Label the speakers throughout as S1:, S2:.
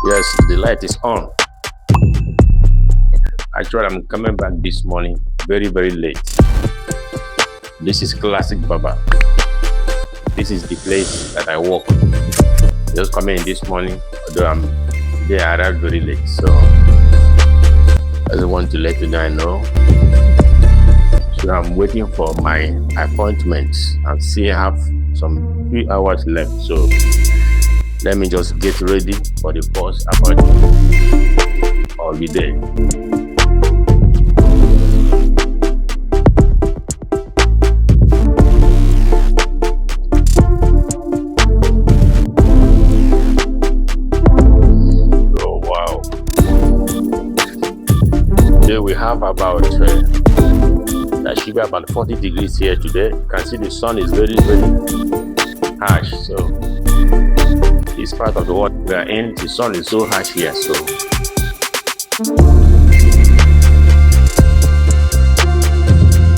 S1: Yes, the light is on. Actually, I'm coming back this morning very, very late. This is Classic Barber. This is the place that I work. Just coming in this morning, although I arrived very late. So I just want to let you guys know. So I'm waiting for my appointment and still have some few hours left. So let me just get ready for the first appointment. I'll be there. Oh wow! Today we have about that should be about 40 degrees here today. You can see the sun is very, very harsh. So this part of the world we are in, the sun is so harsh here. So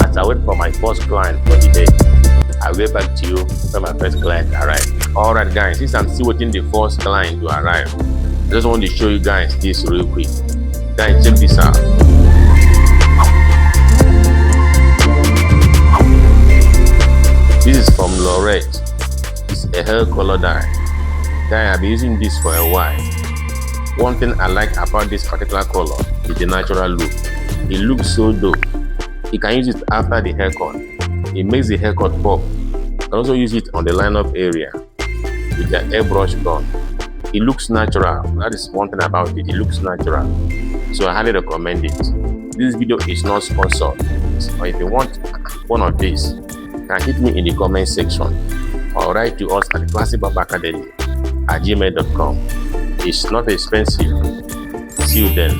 S1: as I wait for my first client for the day, I'll get back to you when my first client arrives. Alright guys, since I'm still waiting the first client to arrive, I just want to show you guys this real quick. Guys, check this out. This is from Lorette. It's a hair color dye. Guys, I've been using this for a while. One thing I like about this particular color is the natural look. It looks so dope. You can use it after the haircut. It makes the haircut pop. You can also use it on the line-up area with the airbrush gun. It looks natural. That is one thing about it. It looks natural. So I highly recommend it. This video is not sponsored. But if you want one of these, can hit me in the comment section or write to us at classicbarberacademy@gmail.com. It's not expensive. See you then.